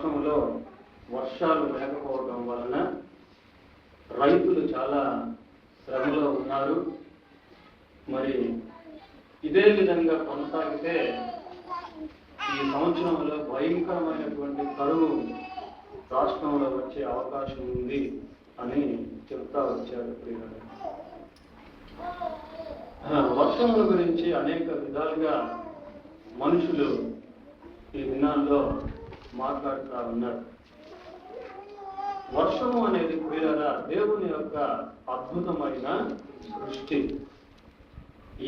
రాష్ట్రంలో వర్షాలు లేకపోవడం వలన రైతులు చాలా శ్రమలో ఉన్నారు. మరి ఇదే విధంగా కొనసాగితే ఈ సంవత్సరంలో భయంకరమైనటువంటి కరువు రాష్ట్రంలో వచ్చే అవకాశం ఉంది అని చెప్తా వచ్చారు. వర్షముల గురించి అనేక విధాలుగా మనుషులు ఈ దినాల్లో మాట్లాడుతూ ఉన్నారు. వర్షము అనేది ప్రియులారా దేవుని యొక్క అద్భుతమైన సృష్టి.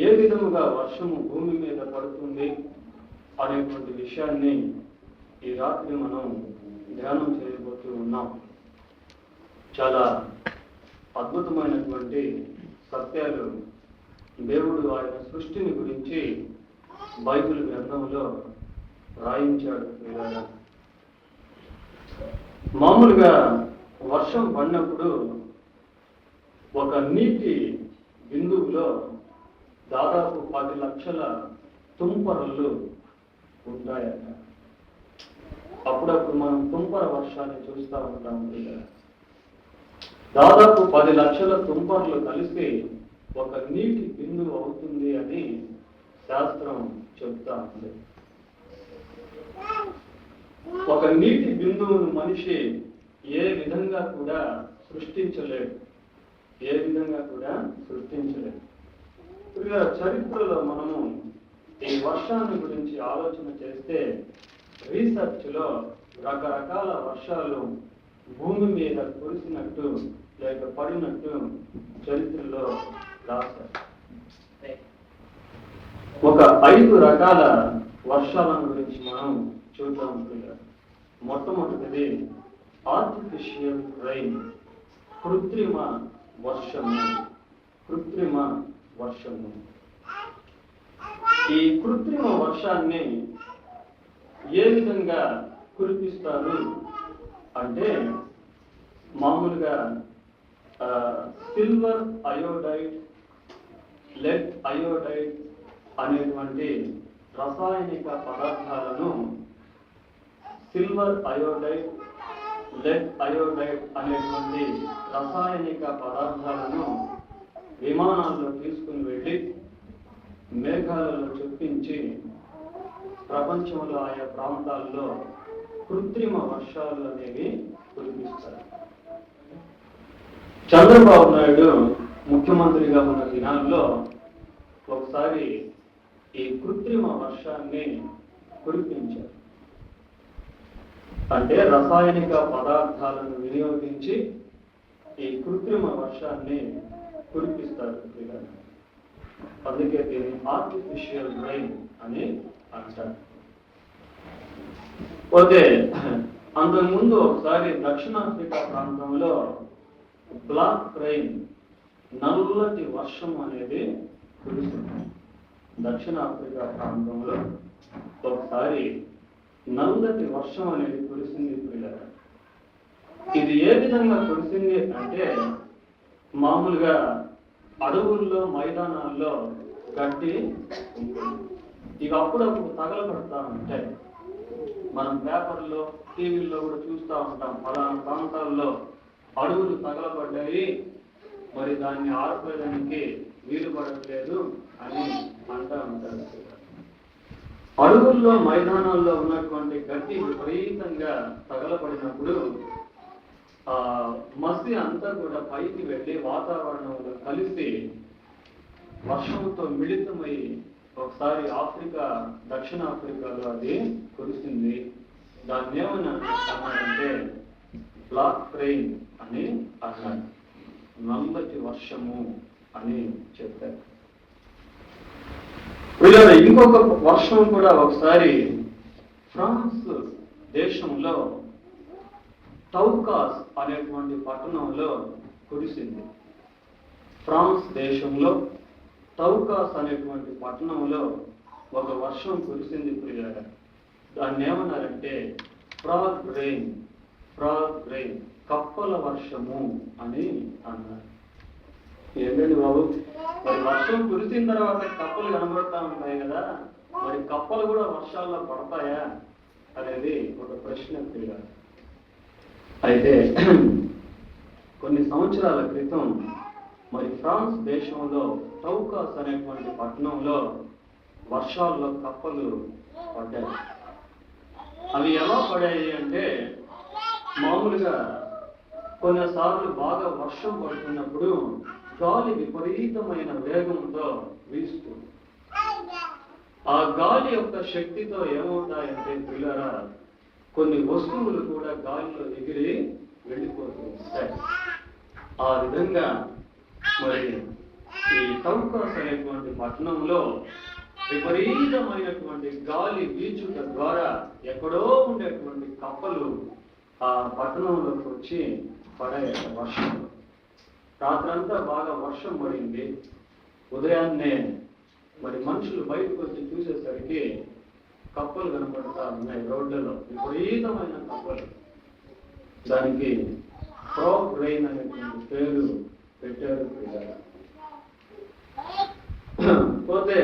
ఏ విధముగా వర్షము భూమి మీద పడుతుంది అనేటువంటి విషయాన్ని ఈ రాత్రి మనం ధ్యానం చేయబోతూ ఉన్నాం. చాలా అద్భుతమైనటువంటి సత్యాలు దేవుడు ఆయన సృష్టిని గురించి బైబిల్ గ్రంథంలో రాయించాడు. మామూలుగా వర్షం పడినప్పుడు ఒక నీటి బిందువులో దాదాపు 10 లక్షల తుంపరలు ఉంటాయట. అప్పుడప్పుడు మనం తుంపర వర్షాన్ని చూస్తూ ఉంటాం. దాదాపు 10 లక్షల తుంపర్లు కలిసి ఒక నీటి బిందువు అవుతుంది అని శాస్త్రం చెప్తా ఉంది. ఒక నీటి బిందువును మనిషి ఏ విధంగా కూడా సృష్టించలేడు. చరిత్రలో మనము ఈ వర్షాన్ని గురించి ఆలోచన చేస్తే రీసెర్చ్ లో రకరకాల వర్షాలు భూమి మీద కురిసినట్టు లేక పడినట్టు చరిత్రలో రాశారు. ఒక 5 రకాల వర్షాలను గురించి మనం చూద్దాం. మొట్టమొదటిది ఆర్టిఫిషియల్ రైన్, కృత్రిమ వర్షము. ఈ కృత్రిమ వర్షాన్ని ఏ విధంగా కురిపిస్తారు అంటే మామూలుగా సిల్వర్ అయోడైడ్, లెడ్ అయోడైడ్ అనేటువంటి రసాయనిక పదార్థాలను, సిల్వర్ అయోడైడ్, లెడ్ అయోడైడ్ అనేటువంటి రసాయనిక పదార్థాలను విమానాల్లో తీసుకుని వెళ్ళి మేఘాలలో చొప్పించి ప్రపంచంలో ఆయా ప్రాంతాల్లో కృత్రిమ వర్షాలు అనేవి కురిపిస్తారు. చంద్రబాబు నాయుడు ముఖ్యమంత్రిగా ఉన్న దినాల్లో ఒకసారి ఈ కృత్రిమ వర్షాన్ని కురిపించారు. అంటే రసాయనిక పదార్థాలను వినియోగించి ఈ కృత్రిమ వర్షాన్ని కురిపిస్తారు. అందుకే దీన్ని ఆర్టిఫిషియల్ రైన్ అని అంటారు. పోతే అంతకుముందు ఒకసారి దక్షిణాఫ్రికా ప్రాంతంలో బ్లాక్ రైన్, నల్లటి వర్షం అనేది కురిసింది. దక్షిణాఫ్రికా ప్రాంతంలో ఒకసారి నల్లటి వర్షం అనేది కురిసింది. ఇది ఏ విధంగా కురిసింది అంటే మామూలుగా అడవుల్లో మైదానాల్లో గడ్డి ఇక అప్పుడప్పుడు తగలబడతా ఉంటాయి. మనం పేపర్లో టీవీల్లో కూడా చూస్తూ ఉంటాం. పలానా ప్రాంతాల్లో అడవులు తగలబడ్డాయి, మరి దాన్ని ఆర్పేయడానికి వీలు పడట్లేదు అని అంటూ ఉంటారు. అడవుల్లో మైదానాల్లో ఉన్నటువంటి గడ్డి విపరీతంగా తగలబడినప్పుడు ఆ మసి అంతా కూడా పైకి వెళ్ళి వాతావరణంలో కలిసి వర్షంతో మిళితమై ఒకసారి దక్షిణాఫ్రికాలో అది కురిసింది. దాన్ని ఏమని అన్నారంటే బ్లాక్ రైన్ అని అన్నారు. నల్లటి వర్షము అని చెప్పారు. ఇంకొక వర్షం కూడా ఒకసారి ఫ్రాన్స్ దేశంలో టౌకాస్ అనేటువంటి పట్టణంలో కురిసింది. ఫ్రాన్స్ దేశంలో టౌకాస్ అనేటువంటి పట్టణంలో ఒక వర్షం కురిసింది. ప్రియులారా, దాన్ని ఏమన్నారంటే ఫ్రాగ్ రెయిన్, కప్పల వర్షము అని అన్నారు. ఏంటండి బాబు, మరి వర్షం కురిసిన తర్వాత కప్పలు కనబడతా ఉంటాయి కదా, మరి కప్పలు కూడా వర్షాల్లో పడతాయా అనేది ఒక ప్రశ్న క్రియ. అయితే కొన్ని సంవత్సరాల క్రితం మరి ఫ్రాన్స్ దేశంలో టౌకాస్ అనేటువంటి పట్టణంలో వర్షాల్లో కప్పలు పడ్డాయి. అవి ఎలా పడాయి అంటే, మామూలుగా కొన్నిసార్లు బాగా వర్షం పడుతున్నప్పుడు గాలి విపరీతమైన వేగంతో వీస్తుంది. ఆ గాలి యొక్క శక్తితో ఏమవుతాయంటే పిల్లరా, కొన్ని వస్తువులు కూడా గాలిలో ఎగిరి వెళ్ళిపోతూ ఉంటాయి. ఆ విధంగా మరి ఈ టౌకాస్ అనేటువంటి పట్టణంలో విపరీతమైనటువంటి గాలి వీచుట ద్వారా ఎక్కడో ఉండేటువంటి కప్పలు ఆ పట్టణంలోకి వచ్చి పడే వర్షం. రాత్రంతా బాగా వర్షం పడింది. ఉదయాన్నే మరి మనుషులు బయటకు వచ్చి చూసేసరికి కప్పలు కనపడతా ఉన్నాయి రోడ్లలో, విపరీతమైన కప్పలు. దానికి ఫ్రాగ్ రెయిన్ అనేటువంటి పేరు పెట్టారు. పోతే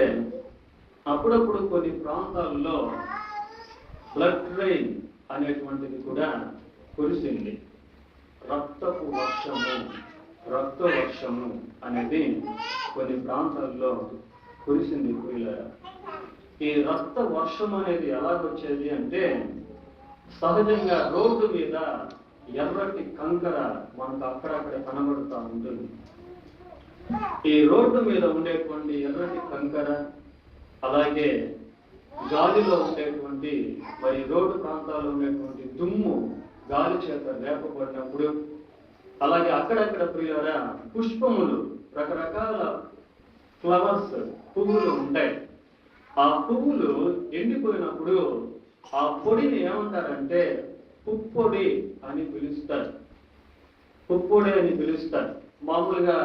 అప్పుడప్పుడు కొన్ని ప్రాంతాల్లో బ్లడ్ రెయిన్ అనేటువంటిది కూడా కురిసింది. రక్త వర్షము అనేది కొన్ని ప్రాంతాల్లో కురిసింది. ఈ రక్త వర్షం అనేది ఎలాగొచ్చేది అంటే, సహజంగా రోడ్డు మీద ఎర్రటి కంకర మనకు అక్కడక్కడ కనబడుతూ ఉంటుంది. ఈ రోడ్డు మీద ఉండేటువంటి ఎర్రటి కంకర, అలాగే గాలిలో ఉండేటువంటి మరి రోడ్డు ప్రాంతాల్లో ఉండేటువంటి దుమ్ము గాలి చేత రేపబడినప్పుడు, అలాగే అక్కడక్కడ ప్రియులారా పుష్పములు, రకరకాల ఫ్లవర్స్, పువ్వులు ఉంటాయి. ఆ పువ్వులు ఎండిపోయినప్పుడు ఆ పొడిని ఏమంటారంటే పుప్పొడి అని పిలుస్తారు. పుప్పొడి అని పిలుస్తారు. మామూలుగా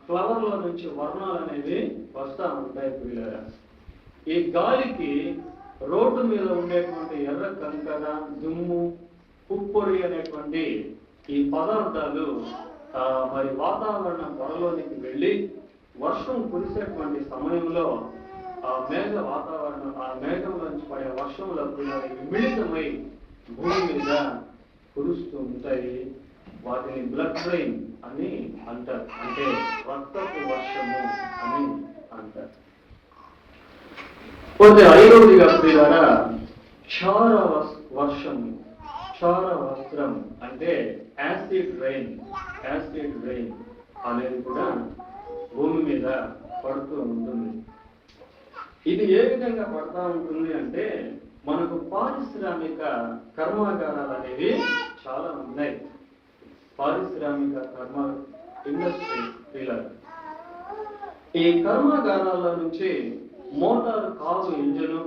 ఫ్లవర్ లో నుంచి వర్ణాలు అనేవి వస్తూ ఉంటాయి పిల్లరా. ఈ గాలికి రోడ్డు మీద ఉండేటువంటి ఎర్ర కంకర, దుమ్ము, పుప్పొడి అనేటువంటి ఈ పదార్థాలు మరి వాతావరణ పొరలోనికి వెళ్ళి వర్షం కురిసేటువంటి సమయంలో ఆ మేఘం నుంచి పడే వర్షంలో మిళితమై భూమి మీద కురుస్తూ ఉంటాయి. వాటిని బ్లడ్ రెయిన్ అని అంటారు, అంటే రక్తపు వర్షము అని అంటారు. పోతే ఐదవదిగా ప్రియులారా క్షార వర్షము, క్షార వస్త్రం అంటే యాసిడ్ రెయిన్ అనేది కూడా భూమి మీద పడుతూ ఉంటుంది. ఇది ఏ విధంగా పడుతూ ఉంటుంది అంటే, మనకు పారిశ్రామిక కర్మాగారాలు అనేవి చాలా ఉన్నాయి. పారిశ్రామిక ఇండస్ట్రీ పిల్లర్. ఈ కర్మాగారాల నుంచి మోటార్ కారు ఇంజను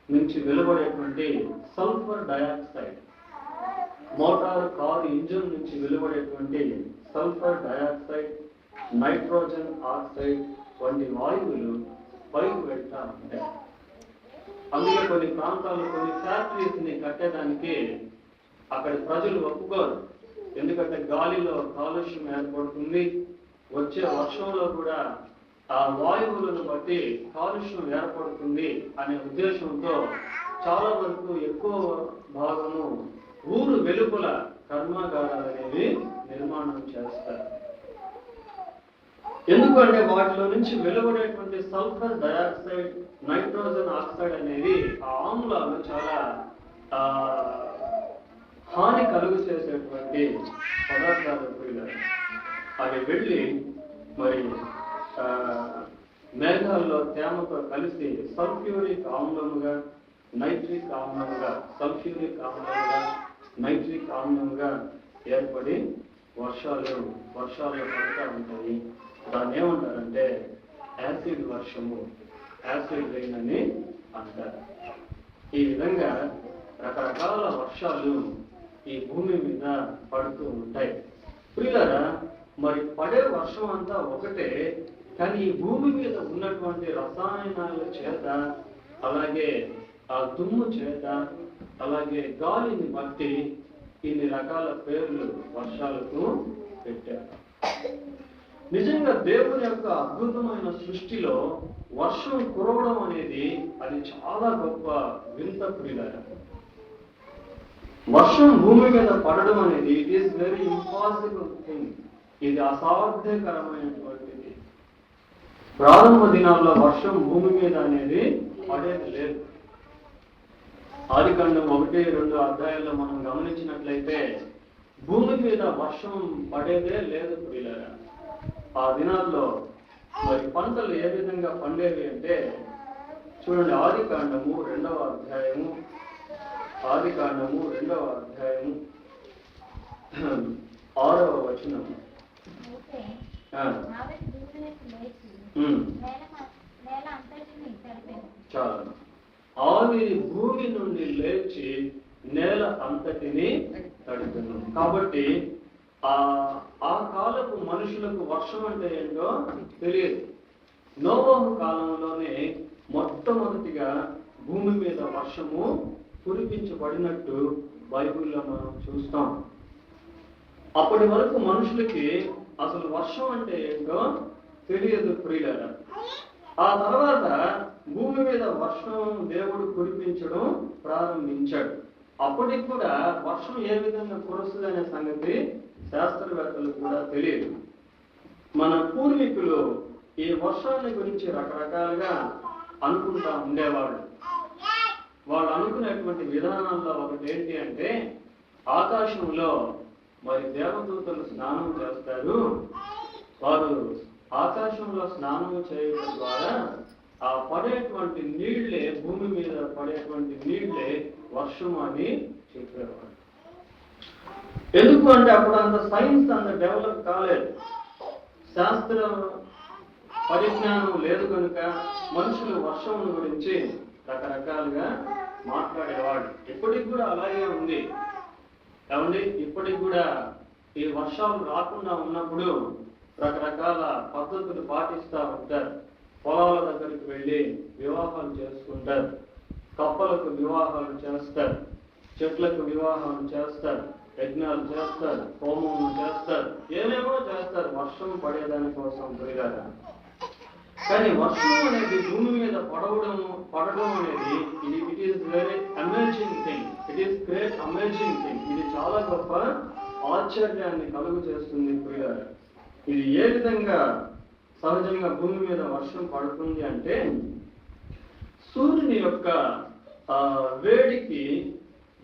నుంచి వెలువడేటువంటి sulphur dioxide, motor car engine నుంచి వెలువడేటువంటి సల్ఫర్ డయాక్సైడ్, నైట్రోజన్ ఆక్సైడ్ వంటి వాయువులు పైకి వెళ్తా ఉంటాయి. అందుకే కొన్ని ప్రాంతాల్లో కొన్ని ఫ్యాక్టరీస్ ని కట్టేదానికి అక్కడి ప్రజలు ఒప్పుకోరు. ఎందుకంటే గాలిలో కాలుష్యం ఏర్పడుతుంది. వచ్చే వర్షంలో కూడా ఆ వాయువులను బట్టి కాలుష్యం ఏర్పడుతుంది అనే ఉద్దేశంతో చాలా వరకు ఎక్కువ భాగము ఊరు వెలుపల కర్మాగారాలు అనేవి నిర్మాణం చేస్తారు. ఎందుకంటే వాటిలో నుంచి వెలువడేటువంటి సల్ఫర్ డయాక్సైడ్, నైట్రోజన్ ఆక్సైడ్ అనేవి ఆ ఆమ్లాలు చాలా హాని కలుగు చేసేటువంటి పదార్థాలు. అవి వెళ్ళి మరి మేఘాల్లో తేమతో కలిసి సల్ఫ్యూరిక్ ఆమ్లముగా, నైట్రిక్ ఆమ్లముగా, సల్ఫ్యూరిక్ ఆమ్లముగా, నైట్రిక్ ఆమ్లంగా ఏర్పడి వర్షాలు పడుతూ ఉంటాయి. దాన్ని ఏమంటారంటే యాసిడ్ వర్షము, యాసిడ్ రెయిన్ అని అంటారు. ఈ విధంగా రకరకాల వర్షాలు ఈ భూమి మీద పడుతూ ఉంటాయి. ప్రియులారా, మరి పడే వర్షం అంతా ఒకటే, కానీ ఈ భూమి మీద ఉన్నటువంటి రసాయనాల చేత, అలాగే ఆ దుమ్ము చేత, అలాగే గాలిని బట్టి ఇన్ని రకాల పేర్లు వర్షాలకు పెట్టారు. నిజంగా దేవుని యొక్క అద్భుతమైన సృష్టిలో వర్షం కురవడం అనేది అది చాలా గొప్ప వింత ప్రియులారా. వర్షం భూమి మీద పడడం అనేది it is very impossible thing. ఇది అసాధ్యకరమైనటువంటిది. ప్రారంభ దినాల్లో వర్షం భూమి మీద అనేది పడేది లేదు. ఆదికాండం 1-2 అధ్యాయాల్లో మనం గమనించినట్లయితే భూమి మీద వర్షం పడేదే లేదు ప్రియులారా. ఆ దినాల్లో మరి పంటలు ఏ విధంగా పండేవి అంటే చూడండి, ఆదికాండము 2వ అధ్యాయము 6వ వచనం. చాలు. ఆవిరి భూమి నుండి లేచి నేల అంతటిని తడిపెను. కాబట్టి ఆ కాలపు మనుషులకు వర్షం అంటే ఏంటో తెలియదు. నోవహు కాలంలోనే మొట్టమొదటిగా భూమి మీద వర్షము కురిపించబడినట్టు బైబిల్లో మనం చూస్తాం. అప్పటి వరకు మనుషులకి అసలు వర్షం అంటే ఏంటో తెలియదు ప్రియులారా. ఆ తర్వాత భూమి మీద వర్షం దేవుడు కురిపించడం ప్రారంభించాడు. అప్పటికి కూడా వర్షం ఏ విధంగా కురుస్తుంది అనే సంగతి శాస్త్రవేత్తలకు కూడా తెలియదు. మన పూర్వీకులు ఈ వర్షాన్ని గురించి రకరకాలుగా అనుకుంటా ఉండేవాళ్ళు. వాళ్ళు అనుకునేటువంటి విధానాల్లో ఒకటి ఏంటి అంటే, ఆకాశంలో మరి దేవదూతలు స్నానం చేస్తారు. వారు ఆకాశంలో స్నానం చేయడం ద్వారా ఆ పడేటువంటి నీళ్లే, భూమి మీద పడేటువంటి నీళ్లే వర్షం అని చెప్పేవాడు. ఎందుకు అంటే అప్పుడు అంత సైన్స్ అంత డెవలప్ కాలేదు, శాస్త్ర పరిజ్ఞానం లేదు కనుక మనుషులు వర్షం గురించి రకరకాలుగా మాట్లాడేవాడు. ఇప్పటికి కూడా అలాగే ఉంది. ఏమండి, ఇప్పటికి కూడా ఈ వర్షాలు రాకుండా ఉన్నప్పుడు రకరకాల పద్ధతులు పాటిస్తూ ఉంటారు. పొలాల దగ్గరికి వెళ్ళి వివాహాలు చేసుకుంటారు, కప్పలకు వివాహాలు చేస్తారు, చెట్లకు వివాహాలు చేస్తారు, యజ్ఞాలు చేస్తారు, హోమం చేస్తారు, ఏమేమో చేస్తారు వర్షం పడేదాని కోసం పెరిగారు. కానీ వర్షం అనేది భూమి మీద పడడం అనేది it is very amazing thing. It is great amazing thing. ఇది చాలా గొప్ప ఆశ్చర్యాన్ని కలుగు చేస్తుంది ప్రియులారా. ఇది ఏ విధంగా సహజంగా భూమి మీద వర్షం పడుతుంది అంటే, సూర్యుని యొక్క వేడికి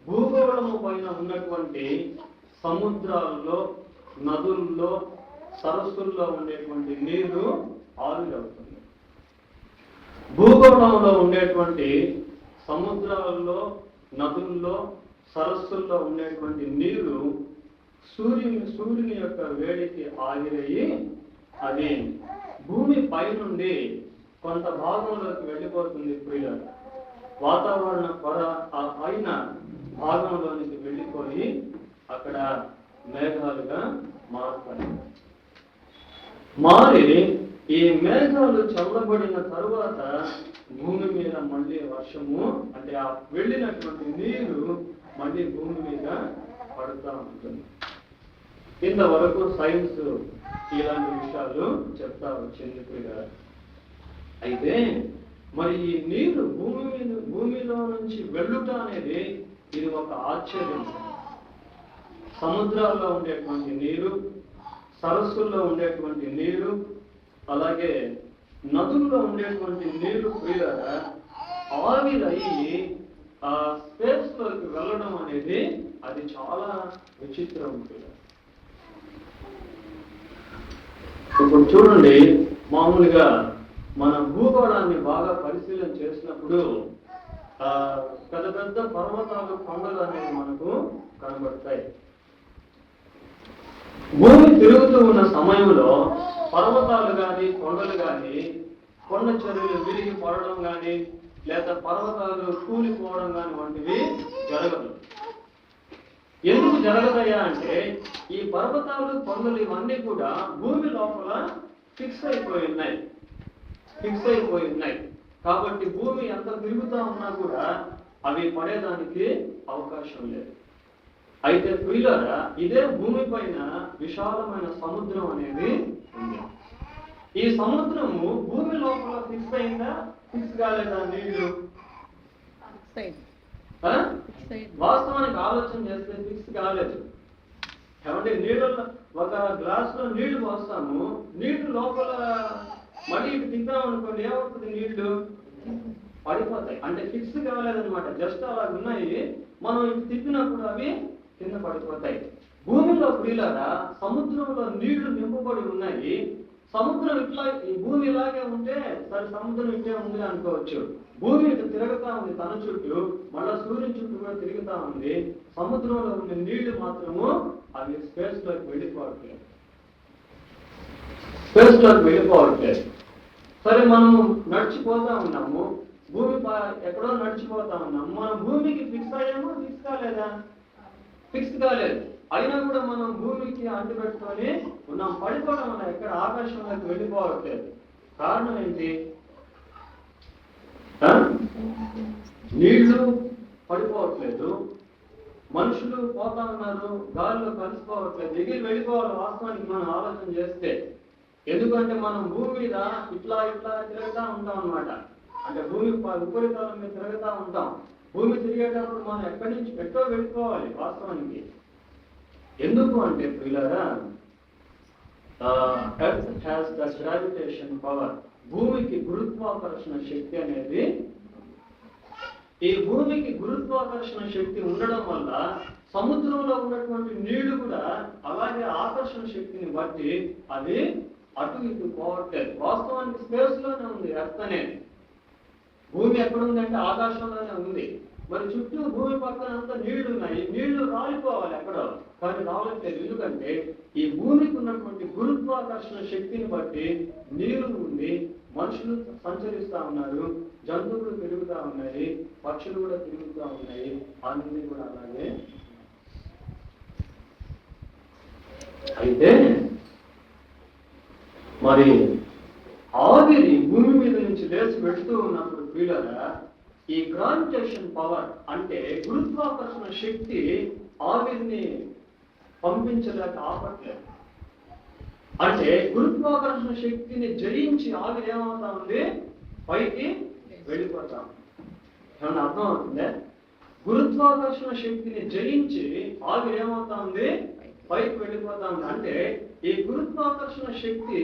భూగోళము పైన ఉన్నటువంటి సముద్రాల్లో, నదుల్లో, సరస్సుల్లో ఉండేటువంటి నీరు ఆవిరవుతుంది. భూగోళంలో ఉండేటువంటి సముద్రాల్లో, నదుల్లో, సరస్సుల్లో ఉండేటువంటి నీరు సూర్యుని యొక్క వేడికి ఆవిరయ్యి అది భూమి పైనుండి కొంత భాగంలోకి వెళ్ళిపోతుంది ప్రియులారా. వాతావరణ పొర ఆ పైన భాగంలోనికి వెళ్ళిపోయి అక్కడ మేఘాలుగా మారుతాయి. మారి ఈ మేఘాలు చల్లబడిన తరువాత భూమి మీద మళ్ళీ వర్షము, అంటే ఆ వెళ్ళినటువంటి నీరు మళ్ళీ భూమి మీద పడుతూ ఉంటుంది. ఇంతవరకు సైన్స్ ఇలాంటి విషయాలు చెప్తా వచ్చింది ప్రియులారా. అయితే మరి ఈ నీరు భూమిలో నుంచి వెళ్ళుట అనేది ఇది ఒక ఆశ్చర్యం. సముద్రాల్లో ఉండేటువంటి నీరు, సరస్సుల్లో ఉండేటువంటి నీరు, అలాగే నదుల్లో ఉండేటువంటి నీరు ప్రియులారా ఆవిరయ్యి ఆ స్పేస్ లోకి వెళ్ళడం అనేది అది చాలా విచిత్రం ప్రియులారా. ఇప్పుడు చూడండి, మామూలుగా మన భూగోళాన్ని బాగా పరిశీలన చేసినప్పుడు పెద్ద పెద్ద పర్వతాలు, కొండలు అనేవి మనకు కనబడతాయి. భూమి తిరుగుతూ ఉన్న సమయంలో పర్వతాలు కానీ, కొండలు కానీ, కొండ చర్యలు విరిగి పడడం కానీ, లేదా పర్వతాలు కూలిపోవడం కానీ వంటివి జరగదు. ఎందుకు జరగదయ్యా అంటే ఈ పర్వతాలు, కొండలు ఇవన్నీ కూడా భూమి లోపల ఫిక్స్ అయిపోయి ఉన్నాయి. కాబట్టి భూమి ఎంత తిరుగుతూ ఉన్నా కూడా అవి పడేదానికి అవకాశం లేదు. అయితే ప్రియులారా, ఇదే భూమి పైన విశాలమైన సముద్రం అనేది ఉంది. ఈ సముద్రము భూమి లోపల ఫిక్స్ అయిందా, ఫిక్స్ కాలేదా నీళ్లు? వాస్తవానికి ఆలోచన చేస్తే ఫిక్స్ కాలేదు. కాబట్టి నీళ్ళలో ఒక గ్లాస్ లో నీళ్లు పోస్తాము, నీళ్లు లోపల మళ్ళీ ఇటు తిప్పామనుకోండి ఏమవుతుంది, నీళ్లు పడిపోతాయి. అంటే ఫిక్స్ కాలేదనమాట, జస్ట్ అలా ఉన్నాయి. మనం ఇటు తిప్పినప్పుడు అవి కింద పడిపోతాయి. భూమిలో ప్రియులారా సముద్రంలో నీళ్లు నింపబడి ఉన్నాయి. సముద్రం ఇట్లా, ఈ భూమి ఇలాగే ఉంటే సరే సముద్రం ఇట్లే ఉంది అనుకోవచ్చు. భూమి ఇటు తిరుగుతా ఉంది తన చుట్టూ, మళ్ళా సూర్యుని చుట్టూ కూడా తిరుగుతా ఉంది. సముద్రంలో ఉన్న నీళ్లు మాత్రము అవి స్పేస్ లోకి వెళ్ళిపోవట్లేదు, స్పేస్ లోకి వెళ్ళిపోవట్లేదు. సరే మనం నడిచిపోతా ఉన్నాము, భూమి ఎక్కడో నడిచిపోతా ఉన్నాము. మనం భూమికి ఫిక్స్ అయ్యామో, ఫిక్స్ కాలేదా? ఫిక్స్ కాలేదు. అయినా కూడా మనం భూమికి అంటు పెట్టుకొని ఉన్నాం. పడిపోవడం వల్ల ఎక్కడ ఆకాశంలోకి వెళ్ళిపోవట్లేదు. కారణం ఏంటి? నీళ్లు పడిపోవట్లేదు, మనుషులు పోతా ఉన్నారు, గాలిలో కలిసిపోవట్లేదు, ఎగిరి వెళ్ళిపోవాలి వాస్తవానికి మనం ఆలోచన చేస్తే. ఎందుకంటే మనం భూమి మీద ఇట్లా ఇట్లా తిరుగుతూ ఉంటాం అన్నమాట. అంటే భూమి ఉపరితలం మీద తిరుగుతూ ఉంటాం. భూమి తిరిగేటప్పుడు మనం ఎక్కడి నుంచి ఎక్కడో వెళ్ళిపోవాలి వాస్తవానికి. ఎందుకు అంటే ప్రియులారా, earth has the gravitation power. భూమికి గురుత్వాకర్షణ శక్తి అనేది, ఈ భూమికి గురుత్వాకర్షణ శక్తి ఉండడం వల్ల సముద్రంలో ఉన్నటువంటి నీళ్లు కూడా అలాగే ఆకర్షణ శక్తిని బట్టి అది అటు ఇటు పోవట్లేదు. వాస్తవానికి స్పేస్ లోనే ఉంది ఎర్త్ అనేది. భూమి ఎక్కడుందంటే ఆకాశంలోనే ఉంది. మరి చుట్టూ భూమి పక్కన అంతా నీళ్లు ఉన్నాయి, నీళ్లు రాలిపోవాలి ఎక్కడో, కానీ రావట్లేదు. ఎందుకంటే ఈ భూమికి ఉన్నటువంటి గురుత్వాకర్షణ శక్తిని బట్టి నీరు ఉంది, మనుషులు సంచరిస్తా ఉన్నారు, జంతువులు తిరుగుతా ఉన్నాయి, పక్షులు కూడా తిరుగుతూ ఉన్నాయి, అన్ని కూడా అలాగే. అయితే మరి ఆవిరి భూమి మీద నుంచి లేచి పెడుతూ ఉన్నప్పుడు ప్రియులారా, ఈ గ్రావిటేషన్ పవర్ అంటే గురుత్వాకర్షణ శక్తి ఆవిరిని పంపించలేక ఆపట్లేదు. అంటే గురుత్వాకర్షణ శక్తిని జయించి ఆవిరి ఏమవుతా ఉంది, పైకి వెళ్ళిపోతాం. ఏమన్నా అర్థం అవుతుందే? గురుత్వాకర్షణ శక్తిని జయించి ఆవిరి ఏమవుతా ఉంది, పైకి వెళ్ళిపోతా ఉంది. అంటే ఈ గురుత్వాకర్షణ శక్తి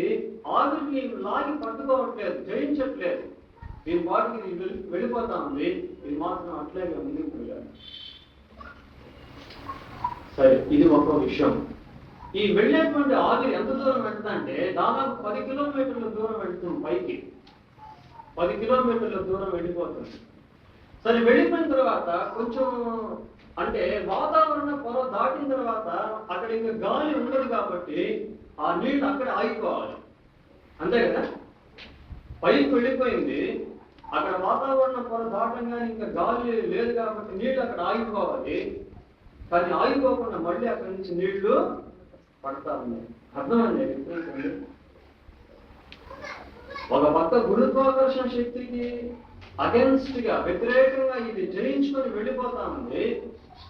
ఆవిరిని లాగి పట్టుకోవట్లేదు, జయించట్లేదు. దీని వాటికి వెళ్ళిపోతా ఉంది. ఇది మాత్రం అట్లాగే ఉంది. సరే, ఇది ఒక విషయం. ఈ వెళ్ళేటువంటి ఆవిరి ఎంత దూరం వెళ్తుందంటే దాదాపు 10 కిలోమీటర్ల దూరం వెళ్తుంది పైకి. 10 కిలోమీటర్ల దూరం వెళ్ళిపోతుంది. సరే, వెళ్ళిపోయిన తర్వాత కొంచెం అంటే వాతావరణ పొర దాటిన తర్వాత అక్కడ ఇంకా గాలి ఉండదు కాబట్టి ఆ నీళ్ళు అక్కడ ఆగిపోవాలి. అంతే కదా? పైకి వెళ్ళిపోయింది, అక్కడ వాతావరణ పొర దాటంగానే ఇంకా గాలి లేదు కాబట్టి నీళ్లు అక్కడ ఆగిపోవాలి. కానీ ఆగిపోకుండా మళ్ళీ అక్కడి నుంచి నీళ్లు పడతా ఉన్నాయి. అర్థమైంది? ఒక పక్క గురుత్వాకర్షణ శక్తికి అగెన్స్ట్ గా వ్యతిరేకంగా ఇది జయించుకొని వెళ్ళిపోతా ఉంది.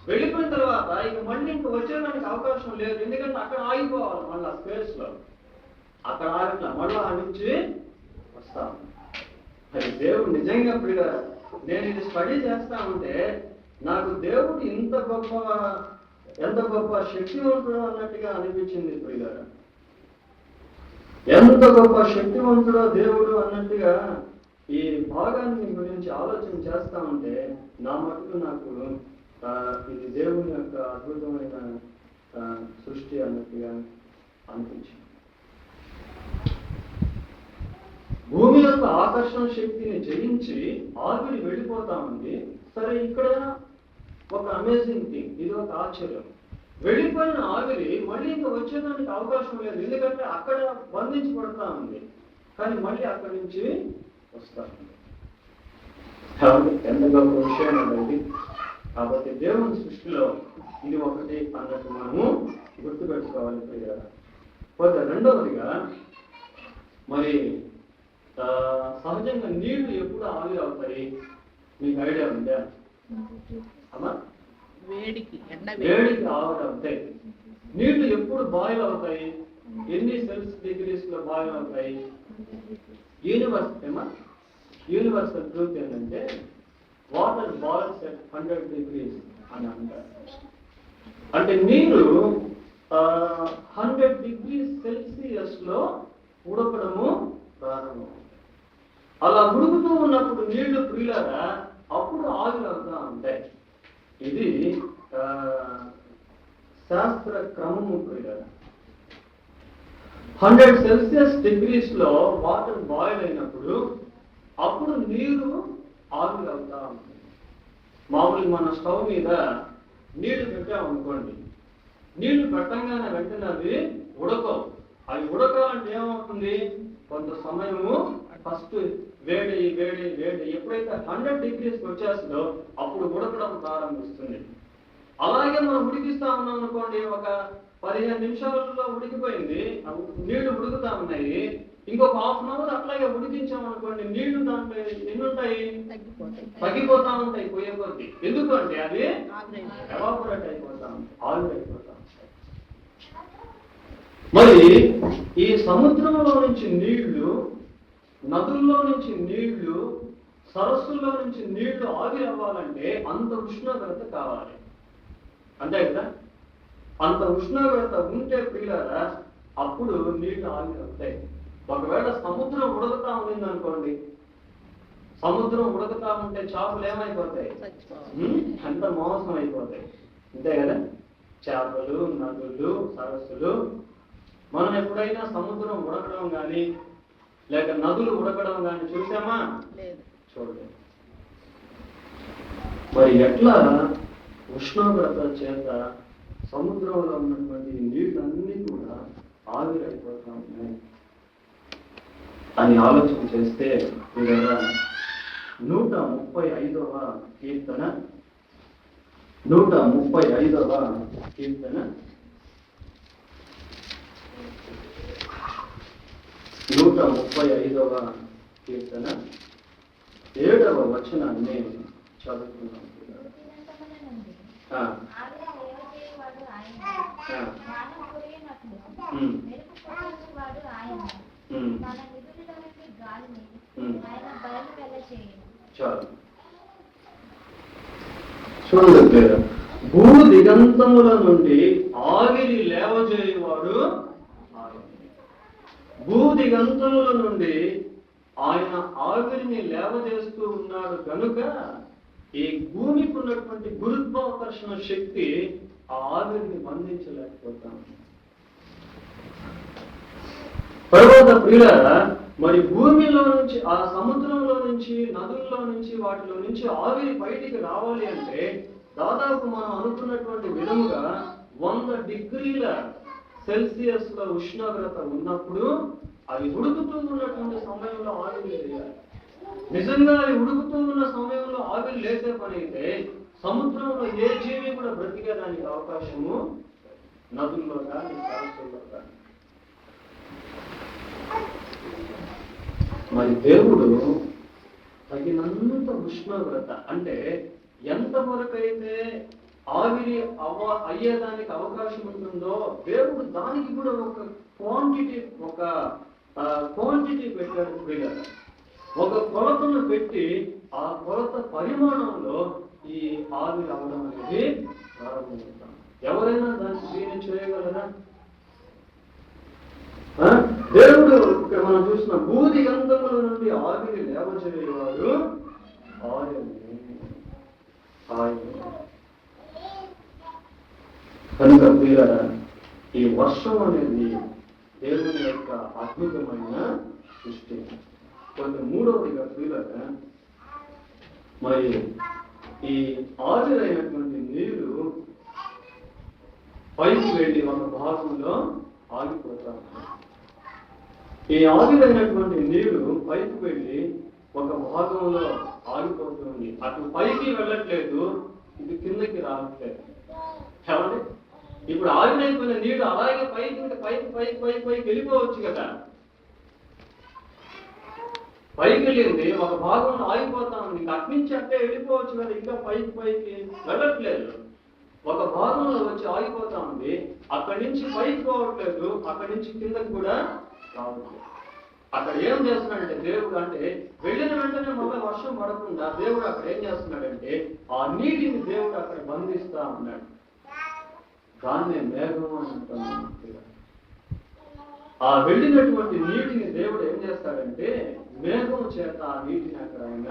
వెళ్ళిపోయిన తర్వాత ఇక మళ్ళీ ఇంక వచ్చేదానికి అవకాశం లేదు. ఎందుకంటే అక్కడ ఆగిపోవాలి, మళ్ళీ స్పేస్ లో అక్కడ ఆగిట్లా మళ్ళీ ఆ నుంచి వస్తా ఉంది. అది దేవుడు నిజంగా ప్రియులారా, నేను ఇది స్టడీ చేస్తా ఉంటే నాకు దేవుడు ఎంత గొప్ప శక్తివంతుడు అన్నట్టుగా అనిపించింది ప్రియులారా. ఎంత గొప్ప శక్తివంతుడో దేవుడు అన్నట్టుగా ఈ భాగాన్ని గురించి ఆలోచన చేస్తా ఉంటే నా మటుకు నాకు ఇది దేవుని యొక్క అద్భుతమైన సృష్టి అన్నట్టుగా అనిపించింది. భూమి యొక్క ఆకర్షణ శక్తిని జయించి ఆవిరి వెళ్ళిపోతా ఉంది. సరే, ఇక్కడ ఒక అమేజింగ్ థింగ్, ఇది ఒక ఆశ్చర్యం. వెళ్ళిపోయిన ఆవిరి మళ్ళీ ఇంకా వచ్చేదానికి అవకాశం లేదు. ఎందుకంటే అక్కడ బంధించబడతా ఉంది, కానీ మళ్ళీ అక్కడి నుంచి వస్తా ఉంది. ఎంత గొప్ప విషయం అనేది. కాబట్టి దేవుని సృష్టిలో ఇది ఒకటి అన్నట్టు మనము గుర్తుపెట్టుకోవాలి ప్రియులారా. పోతే రెండవదిగా మరి సహజంగా నీళ్లు ఎప్పుడు ఆవిరి అవుతాయి? మీకు ఐడియా ఉందా అమ్మా? వేడికి ఆవిరి అవుతాయి. నీళ్లు ఎప్పుడు బాయిల్ అవుతాయి? ఎన్ని సెల్సియస్ డిగ్రీస్ లో బాయిల్ అవుతాయి? యూనివర్సల్ ట్రూత్ ఏంటంటే వాటర్ బాయిల్స్ అట్ 100 degrees అని అంటారు. అంటే నీరు 100 degrees Celsius ఉడకడము ప్రారంభం. అలా ఉడుకుతూ ఉన్నప్పుడు నీళ్లు ప్రియులారా అప్పుడు ఆవిరి అవుతా ఉంటాయి. ఇది శాస్త్ర క్రమము ప్రియులారా. 100 Celsius degrees వాటర్ బాయిల్ అయినప్పుడు అప్పుడు నీరు ఆవిరి అవుతా ఉంటుంది. మామూలుగా మన స్టవ్ మీద నీళ్లు పెట్టామనుకోండి, నీళ్లు పెట్టంగానే వెంటనే అవి ఉడకవు. అవి ఉడకాలంటే ఏమవుతుంది, కొంత సమయము ఫస్ట్ వేడి వేడి వేడి ఎప్పుడైతే 100 degrees వచ్చేస్తుందో అప్పుడు ఉడకడం ప్రారంభిస్తుంది. అలాగే మనం ఉడికిస్తా ఉన్నాం అనుకోండి, ఒక 15 నిమిషాలలో ఉడికిపోయింది, నీళ్లు ఉడుకుతా ఉన్నాయి. ఇంకొక ½ an hour అట్లాగే ఉడికించామనుకోండి, నీళ్లు దాంట్లో ఎన్ని ఉంటాయి, తగ్గిపోతా ఉంటాయి పోయే కొద్ది. ఎందుకంటే అవి ఎవాపరేట్ అయిపోతా ఉంటాయి, ఆవిరి అయిపోతా ఉంటాయి. మరి ఈ సముద్రంలో నుంచి నీళ్లు, నదుల్లో నుంచి నీళ్లు, సరస్సుల్లో నుంచి నీళ్లు ఆవిరి అవ్వాలంటే అంత ఉష్ణోగ్రత కావాలి, అంతే కదా. అంత ఉష్ణోగ్రత ఉంటే ప్రియులారా అప్పుడు నీళ్లు ఆవిరి అవుతాయి. ఒకవేళ సముద్రం ఉడకతా ఉంది అనుకోండి, సముద్రం ఉడకతా ఉంటే చేపలు ఏమైపోతాయి, అంత మోసం అయిపోతాయి, అంతే కదా. చేపలు, నదులు, సరస్సులు. మనం ఎప్పుడైనా సముద్రం ఉడకడం కానీ లేక నదులు ఉడకడం కానీ చూసామా? చూడలేదు. మరి ఎట్లా ఉష్ణోగ్రత చేత సముద్రంలో ఉన్నటువంటి నీళ్ళన్నీ కూడా ఆవిరైపోతా ఉన్నాయి అని ఆలోచన చేస్తే 135వ కీర్తన 135వ కీర్తన 135వ కీర్తన 7వ వచనాన్ని చదువుతున్నాం. చూడండి, భూ దిగంతముల నుండి ఆవిరి లేవజేయువాడు ఆయన. భూ దిగంతముల నుండి ఆయన ఆవిరిని లేవజేస్తూ ఉన్నాడు కనుక ఈ భూమికి ఉన్నటువంటి గురుత్వాకర్షణ శక్తి ఆ ఆవిరిని బంధించలేకపోతాం. తర్వాత ప్రియులారా, మరి భూమిలో నుంచి, ఆ సముద్రంలో నుంచి, నదుల్లో నుంచి, వాటిలో నుంచి ఆవిరి బయటికి రావాలి అంటే దాదాపు మనం అనుకున్నటువంటి విధముగా 100 degrees Celsius ఉష్ణోగ్రత ఉన్నప్పుడు అవి ఉడుకుతూ ఉన్నటువంటి సమయంలో ఆవిరి లేయాలి. నిజంగా అవి ఉడుకుతూ ఉన్న సమయంలో ఆవిరి లేసే పని అయితే సముద్రంలో ఏ జీవి కూడా బ్రతికేదానికి అవకాశము నదుల్లో కానీ సరస్సుల్లో కానీ. మరి దేవుడు తగినంత ఉష్ణోగ్రత, అంటే ఎంతవరకు అయితే ఆవిరి అయ్యేదానికి అవకాశం ఉంటుందో దేవుడు దానికి కూడా ఒక క్వాంటిటీ పెట్టాడు ప్రియులారా. ఒక కొలతను పెట్టి ఆ కొలత పరిమాణంలో ఈ ఆవిరి అవడం అనేది ప్రారంభమవుతాం. ఎవరైనా దీన్ని చేయగలరా? దేవుడు ఇక్కడ మనం చూసిన భూది గంధముల నుండి ఆవిరి లేవచేయవాడు కనుక ప్రియులారా, ఈ వర్షం అనేది దేవుని యొక్క అద్భుతమైన సృష్టి. కొంత మూడవదిగా ప్రియులారా, మరి ఈ ఆవిరైనటువంటి నీరు పైకి వెళ్ళి ఒక భాగంలో ఆగిపోతాం. ఈ ఆవిరైనటువంటి నీరు పైకి వెళ్ళి ఒక భాగంలో ఆగిపోతుంది. అటు పైకి వెళ్ళట్లేదు, ఇది కిందకి రావట్లేదు. ఏమండి, ఇప్పుడు ఆవిరైపోయిన నీరు అలాగే పైకి పైకి పైకి పైకి పైకి వెళ్ళిపోవచ్చు కదా. పైకి వెళ్ళింది, ఒక భాగంలో ఆగిపోతా ఉంది, అటు నుంచి అంటే వెళ్ళిపోవచ్చు కదా, ఇంకా పైకి పైకి వెళ్ళట్లేదు. ఒక భాగంలో వచ్చి ఆగిపోతా ఉంది, అక్కడి నుంచి పైకి పోవట్లేదు, అక్కడి నుంచి కిందకి కూడా రావట్లేదు. అక్కడ ఏం చేస్తున్నాడంటే దేవుడు అంటే వెళ్ళిన వెంటనే మళ్ళీ వర్షం పడకుండా దేవుడు అక్కడ ఏం చేస్తున్నాడంటే ఆ నీటిని దేవుడు అక్కడ బంధిస్తా ఉన్నాడు. దాన్నే మేఘం అని అంటున్నాం. ఆ వెళ్ళినటువంటి నీటిని దేవుడు ఏం చేస్తాడంటే మేఘం చేత ఆ నీటిని అక్కడ ఆయన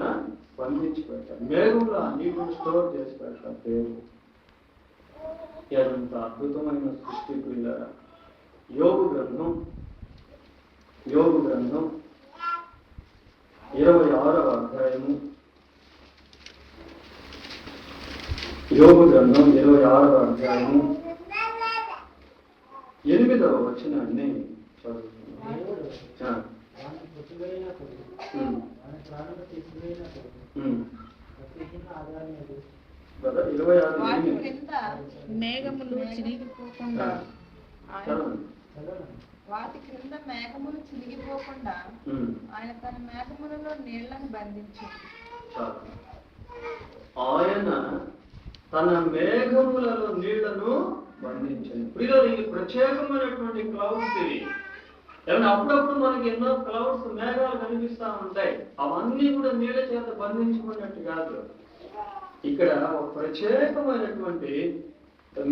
బంధించి పెడతాడు. మేఘంలో ఆ నీటిని స్టోర్ చేసి పెడతాడు దేవుడు. ఎంత అద్భుతమైన సృష్టి పిల్లరా. యోబు గ్రంథం 26వ అధ్యాయము. యోబు గ్రంథం 26వ అధ్యాయము 8వ వచనాన్ని చదువుతున్నాం. 26 వాటి క్రింద మేఘములు చిరిగిపోకుండా ఆయన తన మేఘములలో నీళ్లను బంధించాడు. ఆయన తన మేఘములలో నీళ్లను బంధించాడు. ప్రియులు, ఇది ప్రత్యేకమైనటువంటి క్లౌడ్స్ ఇవి. ఏమైనా అప్పుడప్పుడు మనకి ఎన్నో క్లౌడ్స్ మేఘాలు కనిపిస్తా ఉంటాయి. అవన్నీ కూడా నీళ్ళ చేత బంధించుకున్నట్టు కాదు. ఇక్కడ ఒక ప్రత్యేకమైనటువంటి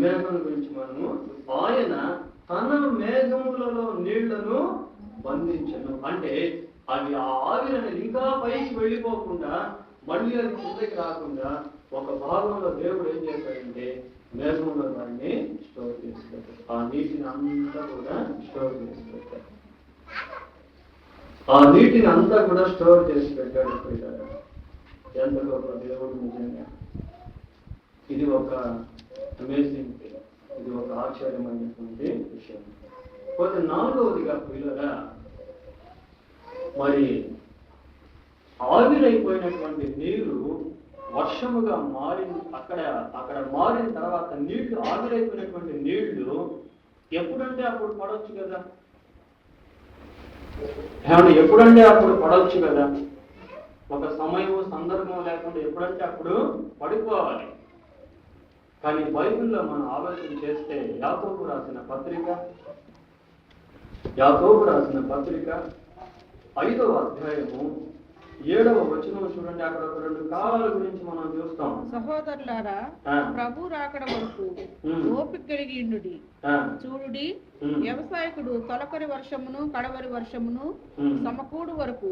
మేఘం గురించి మనము ఆయన తన మేఘములలో నీళ్లను బంధించను. అంటే అవి ఆ ఆవిరి అనేది ఇంకా పైకి వెళ్ళిపోకుండా మళ్ళీ అది కిందకి రాకుండా ఒక భాగంలో దేవుడు ఏం చేశాడంటే మేఘంలో దాన్ని స్టోర్ చేసి పెట్టాడు. ఆ నీటిని అంతా కూడా స్టోర్ చేసి పెట్టాడు. ఆ నీటిని అంతా కూడా స్టోర్ చేసి పెట్టాడు. ఎంత గొప్ప దేవుడు నిజంగా. ఇది ఒక అమేజింగ్, ఇది ఒక ఆశ్చర్యమైనటువంటి విషయం. పోతే 4వదిగా పిల్లగా మరి ఆవిరైపోయినటువంటి నీరు వర్షముగా మారింది. అక్కడ మారిన తర్వాత నీళ్లు ఆవిరైపోయినటువంటి నీళ్లు ఎప్పుడంటే అప్పుడు పడవచ్చు కదా. ఏమన్నా ఎప్పుడంటే అప్పుడు పడవచ్చు కదా. ఒక సమయం సందర్భం లేకుండా ఎప్పుడంటే అప్పుడు పడిపోవాలి. కానీ బైబిల్లో మనం ఆలోచన చేస్తే యాకోబు రాసిన పత్రిక 5వ అధ్యాయము 7వ వచనం చూడండి. అక్కడ ఒక 2 కాలాల గురించి మనం చూస్తాం. సహోదరులారా, ప్రభు రాకడ వరకు ఓపిక కలిగి ఉండుడి. చూడుడి, వ్యవసాయకుడు తొలకరి వర్షమును కడవరి వర్షమును సమకూడు వరకు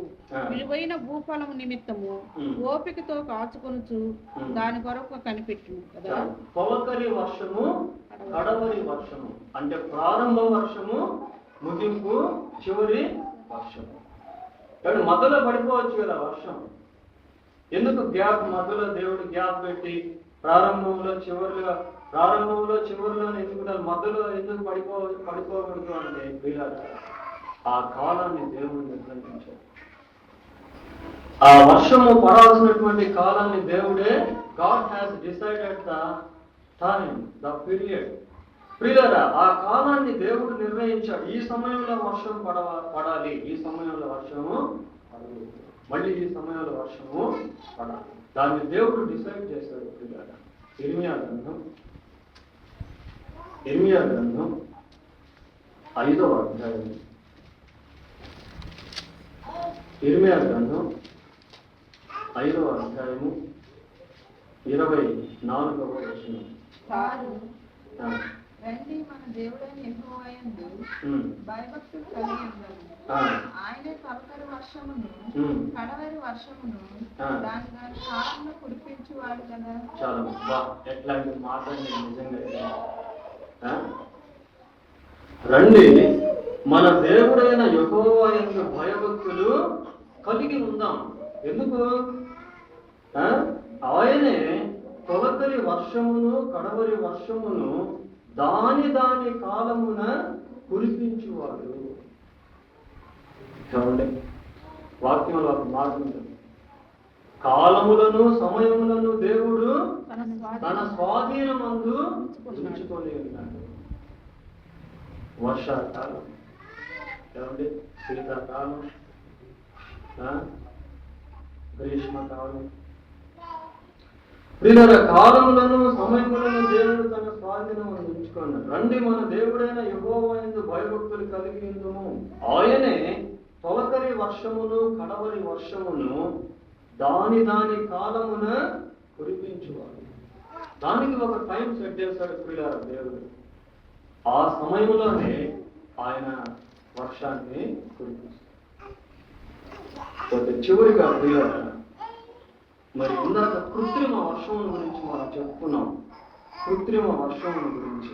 విలువైన భూఫలము నిమిత్తము ఓపికతో కాచుకొనుచు దాని కొరకు కనిపెట్టును కదా. తొలకరి వర్షము, కడవరి వర్షము అంటే ప్రారంభ వర్షము, ముగింపు, చివరి వర్షము. కానీ మధ్యలో పడిపోవచ్చు కదా వర్షం. ఎందుకు గ్యాప్? మధ్యలో దేవుడు గ్యాప్ పెట్టి ప్రారంభంలో చివరిలో ఎందుకు మధ్యలో ఎందుకు పడిపోకూడదు అంటే ఆ కాలాన్ని దేవుడు నిర్ణయించాడు. ఆ వర్షము పడాల్సినటువంటి కాలాన్ని దేవుడే, God has decided the time, the period. ప్రియులారా, ఆ కాలాన్ని దేవుడు నిర్ణయించాడు. ఈ సమయంలో వర్షం పడాలి, ఈ సమయంలో వర్షము పడాలి, మళ్ళీ ఈ సమయంలో వర్షము పడాలి. దాన్ని దేవుడు డిసైడ్ చేశాడు. ప్రియులారా, ఇర్మియా గ్రంథం 5వ అధ్యాయం. ఇర్మియా గ్రంథం 5వ అధ్యాయము 24వ వచనం. రండి, మన దేవుడైన యెహోవా యందు భయభక్తులు కలిగి ఉందాము. ఆయనే తొలకరి వర్షమును కడవరి వర్షమును దాని కాలంలో కురిపించువాడు కదా. చాలా ఎట్లాంటి మాటలు నిజంగా. రండి, మన దేవుడైన యెహోవా యందు భయభక్తులు కలిగి ఉందాం. ఎందుకు? ఆయనే తొలకరి వర్షమును కడవరి వర్షమును దాని కాలమున కురిపించువాడు. చూడండి, వాక్యంలో ఒక మాట ఉంటుంది. కాలములను సమయములను దేవుడు తన స్వాధీనమందు ఉంచుకొని ఉన్నాడు. వర్షాకాలం, ఏమండి, శీతాకాలం, గ్రీష్మకాలం, ప్రియుల కాలములను సమయములను దేవుడు తన స్వాధీనమును ఉంచుకున్నాడు. రండి, మన దేవుడైన యెహోవా యందు భయభక్తులు కలిగి ఉందుము. ఆయనే తొలకరి వర్షమును కడవరి వర్షమును దాని కాలమున కురిపించువాడు. దానికి ఒక టైం సెట్ చేశాడు ప్రియులారా దేవుడు. ఆ సమయంలోనే ఆయన వర్షాన్ని కురిపిస్తాడు. చివరిగా ప్రియులారా, మరి ఇందాక కృత్రిమ వర్షముల గురించి మనం చెప్పుకున్నాం. కృత్రిమ వర్షముల గురించి,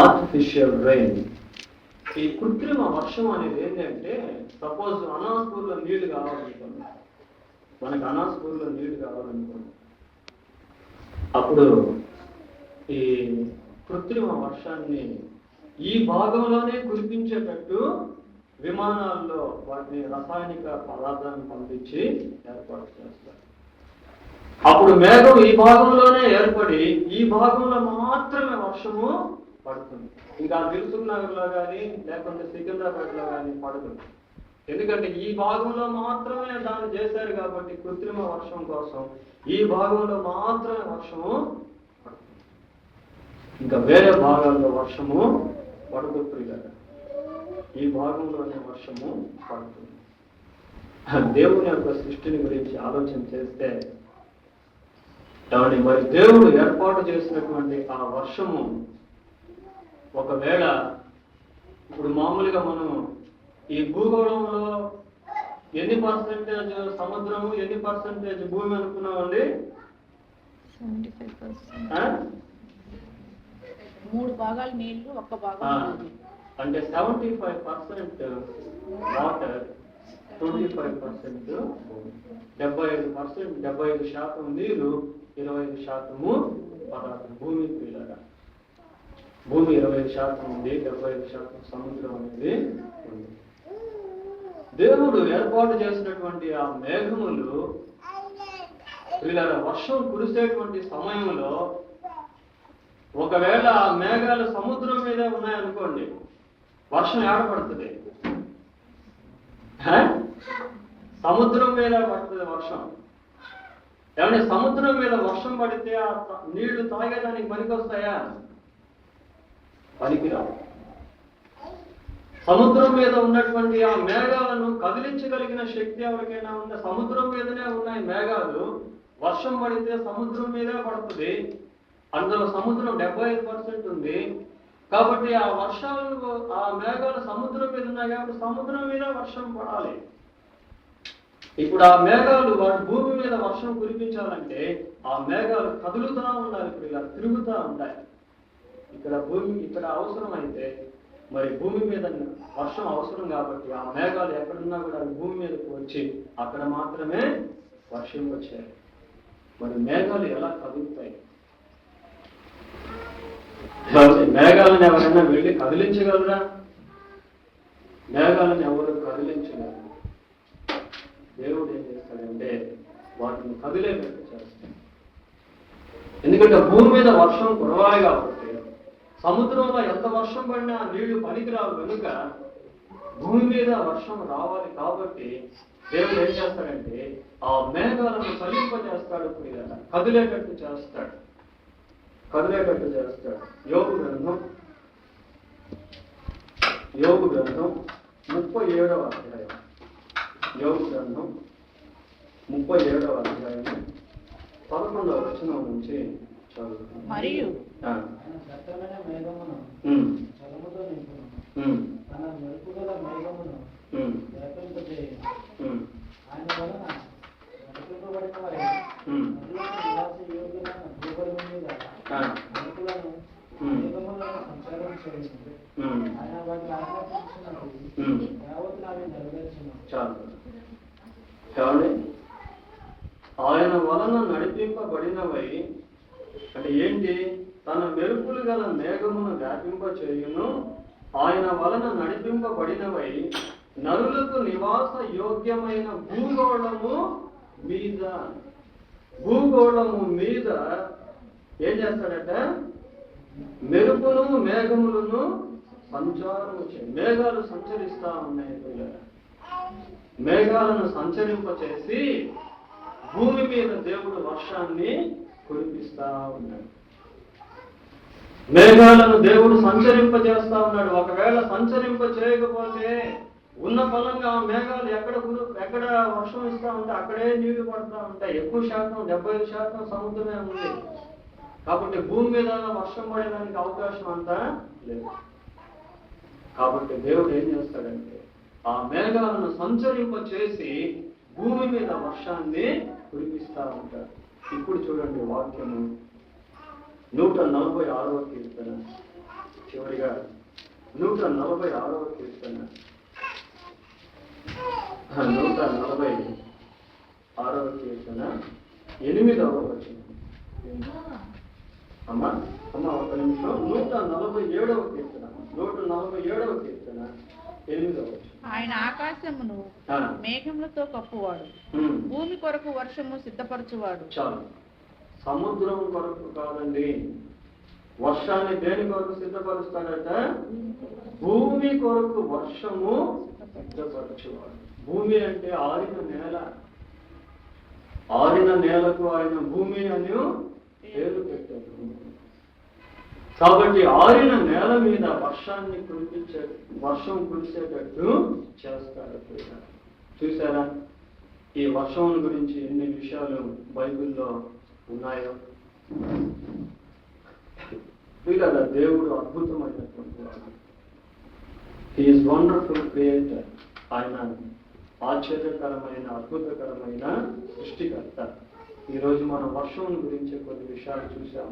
ఆర్టిఫిషియల్ రెయిన్. ఈ కృత్రిమ వర్షం అనేది ఏంటంటే, సపోజ్ అనాస్పూర్లో నీళ్లు కావాలనుకోండి, మనకు అనాస్పూర్లో నీళ్లు కావాలనుకోండి, అప్పుడు ఈ కృత్రిమ వర్షాన్ని ఈ భాగంలోనే కురిపించేటట్టు విమానాల్లో వాటిని రసాయనిక పదార్థాన్ని పంపించి ఏర్పాటు చేస్తారు. అప్పుడు మేఘం ఈ భాగంలోనే ఏర్పడి ఈ భాగంలో మాత్రమే వర్షము పడుతుంది. ఇంకా దిల్సుఖ్ నగర్ లో కానీ లేకుంటే సికింద్రాబాద్ లో కానీ పడుతుంది. ఎందుకంటే ఈ భాగంలో మాత్రమే దాన్ని చేశారు కాబట్టి కృత్రిమ వర్షం కోసం ఈ భాగంలో మాత్రమే వర్షము పడుతుంది. ఇంకా వేరే భాగాల్లో వర్షము పడదు ప్రియులారా. ఈ భాగంలోనే వర్షము పడుతుంది. దేవుని యొక్క సృష్టిని గురించి ఆలోచన చేస్తే మరి దేవుడు ఏర్పాటు చేసినటువంటి ఆ వర్షము ఒకవేళ ఇప్పుడు మామూలుగా మనం ఈ భూగోళంలో ఎన్ని పర్సెంటేజ్ సముద్రము ఎన్ని పర్సెంటేజ్ భూమి అనుకున్నామండి? 3 భాగాలు నీళ్లు, 1 భాగం అంటే 75% వాటర్, 25% 75% నీరు, 25% పదార్థం. భూమి పిల్లగా భూమి 25% ఉంది, 75% సముద్రం అనేది ఉంది. దేవుడు ఏర్పాటు చేసినటువంటి ఆ మేఘములు పిల్లల వర్షం కురిసేటువంటి సమయంలో ఒకవేళ ఆ మేఘాలు సముద్రం మీదే ఉన్నాయనుకోండి, వర్షం ఏడపడుతుంది. సముద్రం మీద పడుతుంది వర్షం. ఏమంటే సముద్రం మీద వర్షం పడితే ఆ నీళ్లు తాగేదానికి పనికొస్తాయా? పనికిరావు. సముద్రం మీద ఉన్నటువంటి ఆ మేఘాలను కదిలించగలిగిన శక్తి ఎవరికైనా ఉందా? సముద్రం మీదనే ఉన్నాయి మేఘాలు. వర్షం పడితే సముద్రం మీదే పడుతుంది. అందులో సముద్రం 75% ఉంది. కాబట్టి ఆ వర్షాలు ఆ మేఘాలు సముద్రం మీద ఉన్నాయి కాబట్టి సముద్రం మీద వర్షం పడాలి. ఇప్పుడు ఆ మేఘాలు వాటి భూమి మీద వర్షం కురిపించాలంటే ఆ మేఘాలు కదులుతూ ఉండాలి, ఇప్పుడు ఇలా తిరుగుతూ ఉంటాయి. ఇక్కడ అవసరం అయితే మరి భూమి మీద వర్షం అవసరం కాబట్టి ఆ మేఘాలు ఎక్కడున్నా కూడా భూమి మీదకి వచ్చి అక్కడ మాత్రమే వర్షం వచ్చాయి. మరి మేఘాలు ఎలా కదులుతాయి? మేఘాలను ఎవరైనా వెళ్ళి కదిలించగలరా? మేఘాలను ఎవరు కదిలించగలరు? దేవుడు ఏం చేస్తాడంటే వాటిని కదిలేటట్టు చేస్తాడు. ఎందుకంటే భూమి మీద వర్షం కురవాలి కాబట్టి సముద్రంలో ఎంత వర్షం పడినా నీళ్లు పనికిరావు కనుక భూమి మీద వర్షం రావాలి కాబట్టి దేవుడు ఏం చేస్తాడంటే ఆ మేఘాలను చలింపజేస్తాడు, కదిలేటట్టు చేస్తాడు. యోబు గ్రంథం 37వ అధ్యాయం. యోబు గ్రంథం 37వ అధ్యాయం 11వ వచనం నుంచి చదువుతాం. మరియు ఆయన వలన నడిపింపబడినవై అంటే ఏంటి? తన మెరుపులు గల మేఘమును వ్యాపింప చేయును. ఆయన వలన నడిపింపబడినవై నరులకు నివాస యోగ్యమైన భూగోళము మీద ఏం చేస్తాడట? మెరుపును మేఘములను సంచారము మేఘాలు సంచరిస్తా ఉన్నాయి. మేఘాలను సంచరింపచేసి భూమి మీద దేవుడు వర్షాన్ని కురిపిస్తా ఉన్నాడు. మేఘాలను దేవుడు సంచరింపజేస్తా ఉన్నాడు. ఒకవేళ సంచరింప చేయకపోతే ఉన్న ఫలంగా మేఘాలు ఎక్కడ వర్షం ఇస్తా ఉంటే అక్కడే నీళ్లు పడుతూ ఉంటాయి. ఎక్కువ శాతం 75% సముద్రమే ఉంది. కాబట్టి భూమి మీద వర్షం పడేదానికి అవకాశం అంతా లేదు. కాబట్టి దేవుడు ఏం చేస్తాడంటే ఆ మేఘాలను సంచరింప చేసి భూమి మీద వర్షాన్ని కురిపిస్తా ఉంటాడు. ఇప్పుడు చూడండి వాక్యము 146వ కీర్తన, చివరిగా 146వ కీర్తన 146వ కీర్తన 8వ వచనం. అమ్మా ఒక నిమిషం. 147వ కీర్తన 147వ కీర్తన 8వ వచనం. ఆయన ఆకాశమును మేఘములతో కప్పువాడు, భూమి కొరకు వర్షము సిద్ధపరచువాడు. చాలు. సముద్రం కొరకు కాదండి, వర్షాన్ని దేని కొరకు సిద్ధపరుస్తాడట? భూమి కొరకు వర్షము సిద్ధపరచువాడు. భూమి అంటే ఆరిన నేల. ఆరిన నేలకు ఆయన భూమి అని పేరు పెట్టాడు. కాబట్టి ఆరిన నేల మీద వర్షం కురిసేటట్టు చేస్తాడు. చూసారా ఈ వర్షం గురించి ఎన్ని విషయాలు బైబిల్లో ఉన్నాయో? కదా దేవుడు అద్భుతమైనటువంటి వాడు. He is wonderful creator. ఆయన ఆశ్చర్యకరమైన అద్భుతకరమైన సృష్టికర్త. ఈరోజు మనం వర్షం గురించి కొన్ని విషయాలు చూసాం.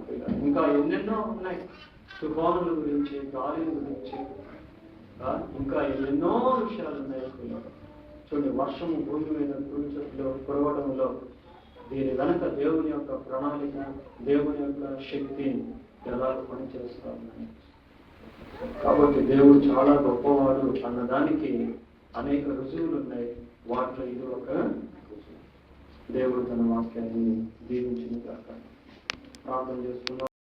ఇంకా ఎన్నెన్నో ఉన్నాయి. తుఫానుల గురించి, గాలి గురించి, ఇంకా ఎన్నెన్నో విషయాలు ఉన్నాయి. చూడండి, వర్షము భూమి మీద కురవడంలో దీని వెనక దేవుని యొక్క ప్రణాళిక, దేవుని యొక్క శక్తి ఎలా పనిచేస్తా ఉన్నాయి. కాబట్టి దేవుడు చాలా గొప్పవాడు అన్నదానికి అనేక రుజువులు ఉన్నాయి. వాటిలో ఇది ఒక రుజువు. దేవుడు తన వాక్యాన్ని దీవించిన కాక ప్రార్థన చేస్తున్నాం.